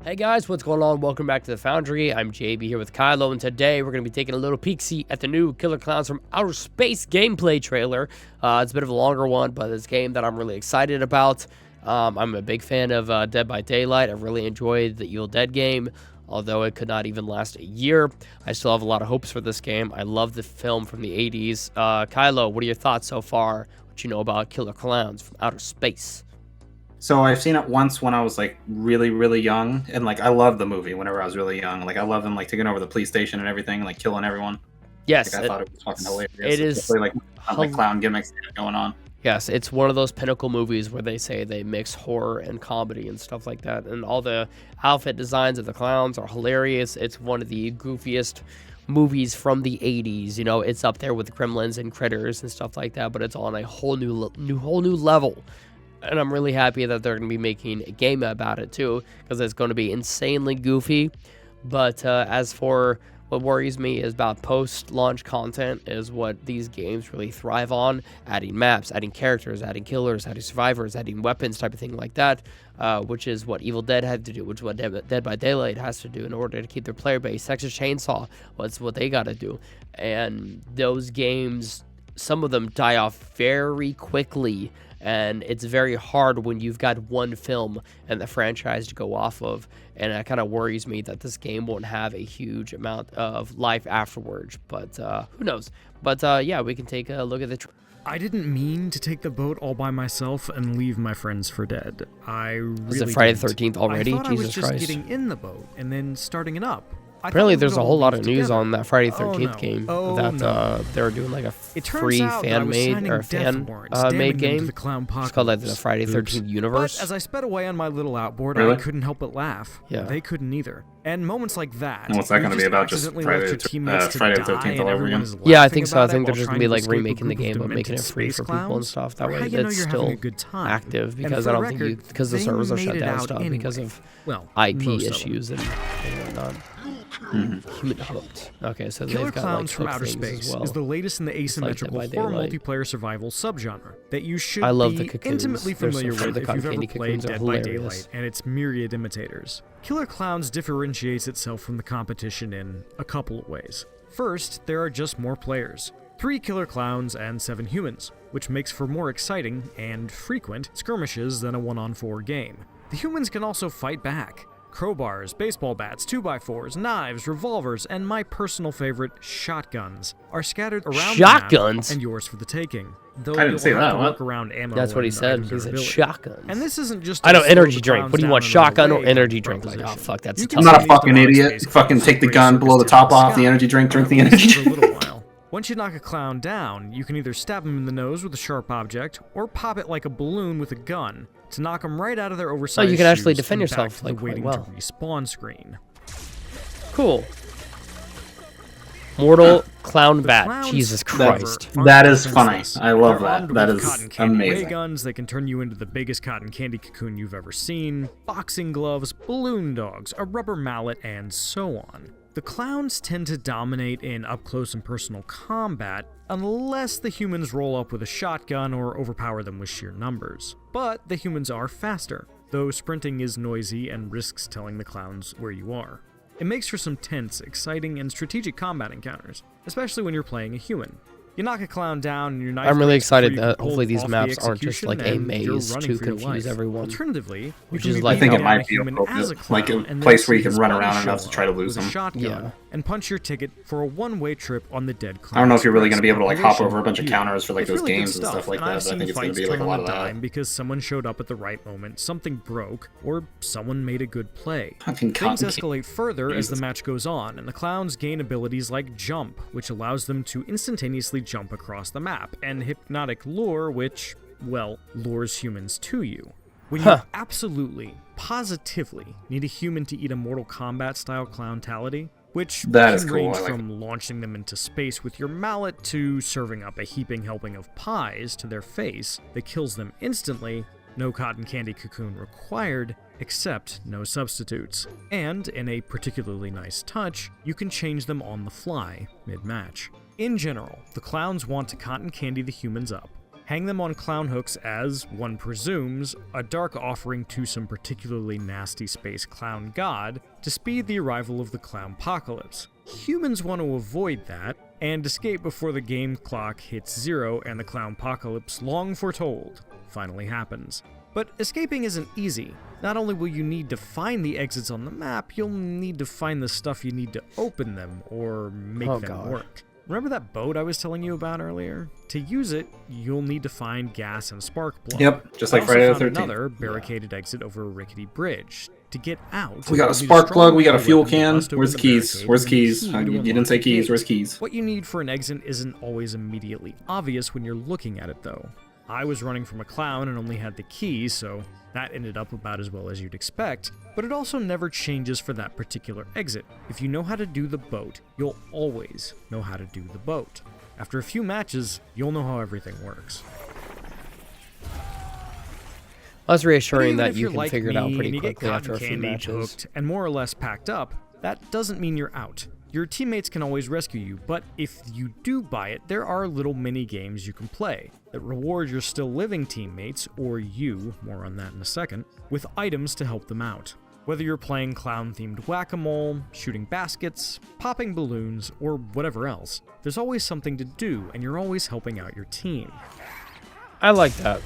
Hey guys, what's going on? Welcome back to the Foundry. I'm JB here with Kylo, and today we're going to be taking a little peek-see at the new Killer Klowns from Outer Space gameplay trailer. It's a bit of a longer one, but it's a game that I'm really excited about. I'm a big fan of Dead by Daylight. I really enjoyed the Evil Dead game, although it could not even last a year. I still have a lot of hopes for this game. I love the film from the 80s. Kylo, what are your thoughts so far? What you know about Killer Klowns from Outer Space? So I've seen it once when I was like really, really young, and like I loved the movie whenever I was really young. Like I loved them like taking over the police station and everything, like killing everyone. Yes, like, I thought it was fucking hilarious. It is like clown gimmicks going on. Yes, it's one of those pinnacle movies where they say they mix horror and comedy and stuff like that, and all the outfit designs of the clowns are hilarious. It's one of the goofiest movies from the 80s. You know, it's up there with Gremlins and Critters and stuff like that, but it's on a whole new level. And I'm really happy that they're going to be making a game about it too, because it's going to be insanely goofy. But as for what worries me is about post-launch content is what these games really thrive on. Adding maps, adding characters, adding killers, adding survivors, adding weapons, type of thing like that, which is what Evil Dead had to do, which is what Dead by Daylight has to do in order to keep their player base. Texas Chainsaw, what's what they got to do. And those games, some of them die off very quickly. And it's very hard when you've got one film and the franchise to go off of. And it kind of worries me that this game won't have a huge amount of life afterwards. But who knows? But yeah, we can take a look at the... I didn't mean to take the boat all by myself and leave my friends for dead. I really Is it Friday the didn't. 13th already? I thought Jesus I was just Christ. getting in the boat and then starting it up. Apparently there's a whole lot of news on that Friday the 13th game that they were doing like a free fan-made game. It's called like the Friday the 13th universe. But as I sped away on my little outboard, I couldn't help but laugh. Yeah. They couldn't either. And moments like that. And what's that going to be about? Just Friday the 13th all over again? Yeah, I think so. I think they're just going to be like remaking the game but making it free for people and stuff. That way it's still active, because I don't think because the servers are shut down and stuff because of IP issues and whatnot. Human hooked. Okay, so Killer they've got Klowns like from Outer Space is the latest in the asymmetrical horror multiplayer survival subgenre that you should be intimately familiar with if you've ever played Dead by Daylight and its myriad imitators. Killer Klowns differentiates itself from the competition in a couple of ways. First, there are just more players. 3 Killer Klowns and 7 humans, which makes for more exciting and frequent skirmishes than a 1-on-4 game. The humans can also fight back. Crowbars, baseball bats, 2x4s, knives, revolvers, and my personal favorite, shotguns, are scattered around the map and yours for the taking. Though I didn't say that. Work around ammo. That's what he said. He said shotguns. And this isn't just. I know, energy drink. What do you want, shotgun or energy drink? Like, oh fuck, that's a tough. I'm not a fucking idiot. Fucking take the gun, blow the top off the energy drink, drink the energy drink. For a little while. Once you knock a clown down, you can either stab him in the nose with a sharp object, or pop it like a balloon with a gun to knock him right out of their oversized you can actually shoes defend and back yourself to the like quite waiting well. to respawn screen. Cool. Mortal Clown Bat. Jesus Christ. That is funny. I love that. That is amazing. Ray guns, they can turn you into the biggest cotton candy cocoon you've ever seen, boxing gloves, balloon dogs, a rubber mallet, and so on. The clowns tend to dominate in up-close and personal combat, unless the humans roll up with a shotgun or overpower them with sheer numbers. But the humans are faster, though sprinting is noisy and risks telling the clowns where you are. It makes for some tense, exciting, and strategic combat encounters, especially when you're playing a human. You knock a clown down and your knife. I'm really excited that hopefully these maps aren't just like a maze to confuse everyone. Alternatively, which is like I think it might be like a place where you can run around enough to try to lose them. Yeah. And punch your ticket for a one-way trip on the Dead Clown. I don't know if you're really going to be able to like hop over a bunch of counters for like those games and stuff like that, but I think it's going to be like a lot of that. Because someone showed up at the right moment, something broke, or someone made a good play. Things escalate further as the match goes on, and the clowns gain abilities like Jump, which allows them to instantaneously jump across the map, and Hypnotic Lure, which, well, lures humans to you. When you absolutely, positively need a human to eat a Mortal Kombat-style clowntality, which can range from launching them into space with your mallet to serving up a heaping helping of pies to their face that kills them instantly, no cotton candy cocoon required, except no substitutes. And, in a particularly nice touch, you can change them on the fly, mid-match. In general, the clowns want to cotton candy the humans up, Hang them on clown hooks as, one presumes, a dark offering to some particularly nasty space clown god to speed the arrival of the clownpocalypse. Humans want to avoid that and escape before the game clock hits 0 and the clownpocalypse, long foretold, finally happens. But escaping isn't easy. Not only will you need to find the exits on the map, you'll need to find the stuff you need to open them or make them work. Remember that boat I was telling you about earlier? To use it, you'll need to find gas and spark plug. Yep, just like Friday the 13th. Another barricaded exit over a rickety bridge. To get out, we got a spark plug, we got a fuel can. Where's the keys? Where's the keys? You didn't say keys, where's keys? What you need for an exit isn't always immediately obvious when you're looking at it, though. I was running from a clown and only had the key, so that ended up about as well as you'd expect, but it also never changes for that particular exit. If you know how to do the boat, you'll always know how to do the boat. After a few matches, you'll know how everything works. That's reassuring that you can figure it out pretty quickly after a few matches. Hooked and more or less packed up, that doesn't mean you're out. Your teammates can always rescue you, but if you do buy it, there are little mini games you can play that reward your still living teammates, or you, more on that in a second, with items to help them out. Whether you're playing clown-themed whack-a-mole, shooting baskets, popping balloons, or whatever else, there's always something to do, and you're always helping out your team. I like that.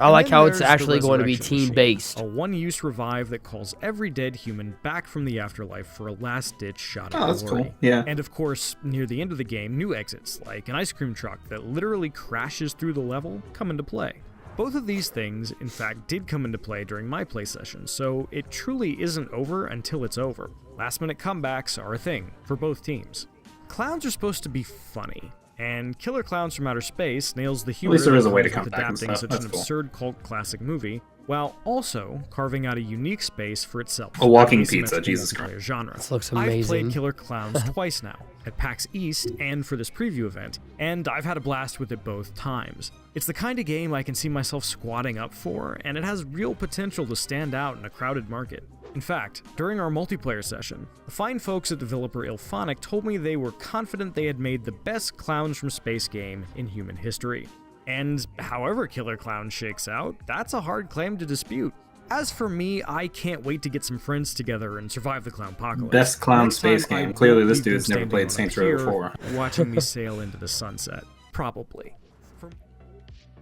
I like how it's actually going to be team-based. A one-use revive that calls every dead human back from the afterlife for a last-ditch shot at that's glory. cool. Yeah. And of course, near the end of the game, new exits, like an ice cream truck that literally crashes through the level, come into play. Both of these things, in fact, did come into play during my play session, so it truly isn't over until it's over. Last-minute comebacks are a thing for both teams. Clowns are supposed to be funny, and Killer Klowns from Outer Space nails the humor At least there is a way to with come back and adapting stuff. such an That's cool. absurd cult classic movie, while also carving out a unique space for itself. A walking as pizza, asymmetrical Jesus multiplayer Christ. genre. This looks I've amazing. played Killer Klowns twice now, at PAX East and for this preview event, and I've had a blast with it both times. It's the kind of game I can see myself squatting up for, and it has real potential to stand out in a crowded market. In fact, during our multiplayer session, the fine folks at developer Ilphonic told me they were confident they had made the best Clowns from Space game in human history. And however Killer Klowns shakes out, that's a hard claim to dispute. As for me, I can't wait to get some friends together and survive the clownpocalypse. Best clown Next space time, I game. Clearly won't this leave dude's them never played standing Saints on a Row pier, 4. watching me sail into the sunset. Probably.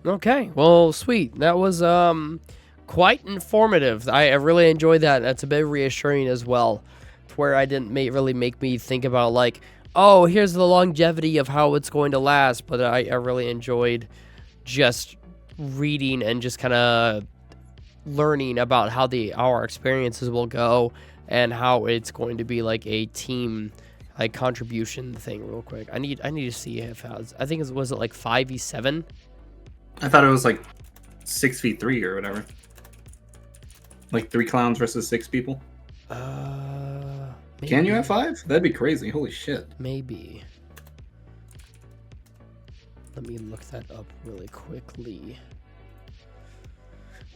Okay, well, sweet. That was quite informative. I really enjoyed that. That's a bit reassuring as well, to where I didn't really make me think about like, oh, here's the longevity of how it's going to last. But I really enjoyed just reading and just kind of learning about how our experiences will go and how it's going to be like a team like contribution thing. Real quick, I need to see if I think was it like 5v7. I thought it was like 6v3 or whatever. Like 3 clowns versus 6 people. Maybe. Can you have 5? That'd be crazy. Holy shit. Maybe. Let me look that up really quickly.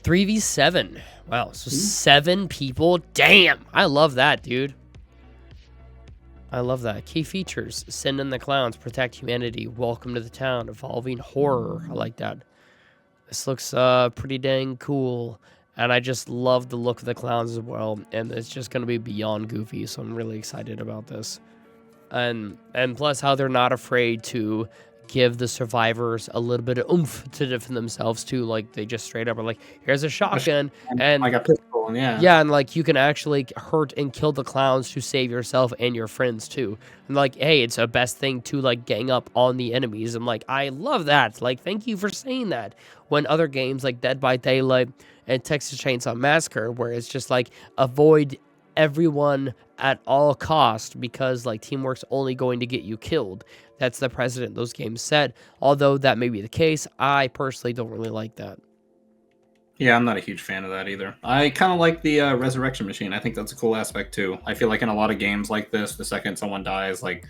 3v7. Wow, so 7 people. Damn, I love that, dude. I love that. Key features: send in the clowns, protect humanity, welcome to the town, evolving horror. I like that. This looks pretty dang cool, and I just love the look of the clowns as well. And it's just gonna be beyond goofy, so I'm really excited about this. And plus, how they're not afraid to give the survivors a little bit of oomph to defend themselves too. Like they just straight up are like, "Here's a shotgun," and like a pistol, and yeah, and like you can actually hurt and kill the clowns to save yourself and your friends too. And like, hey, it's a best thing to like gang up on the enemies. I'm like, I love that. Like, thank you for saying that. When other games like Dead by Daylight and Texas Chainsaw Massacre, where it's just like avoid everyone at all cost because like teamwork's only going to get you killed. That's the precedent those games set. Although that may be the case, I personally don't really like that. Yeah, I'm not a huge fan of that either. I kind of like the resurrection machine. I think that's a cool aspect too. I feel like in a lot of games like this, the second someone dies, like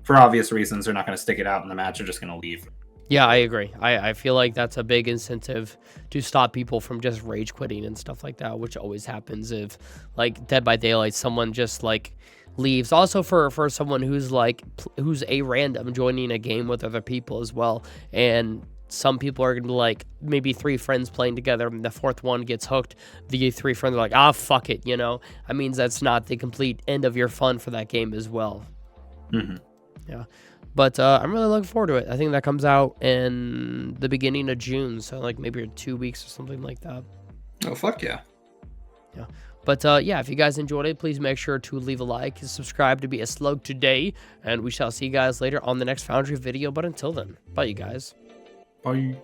for obvious reasons, they're not going to stick it out in the match. They're just going to leave. Yeah, I agree. I feel like that's a big incentive to stop people from just rage quitting and stuff like that, which always happens if, like, Dead by Daylight, someone just, like, leaves. Also for someone who's, like, who's a random joining a game with other people as well, and some people are gonna be like, maybe 3 friends playing together, and the 4th one gets hooked. The 3 friends are like, ah, fuck it, you know. I mean, that's not the complete end of your fun for that game as well. Yeah, but I'm really looking forward to it. I think that comes out in the beginning of June, so like maybe 2 weeks or something like that. Oh, fuck yeah. Yeah. But yeah, if you guys enjoyed it, please make sure to leave a like and subscribe to be a slug today. And we shall see you guys later on the next Foundry video. But until then, bye, you guys. Bye.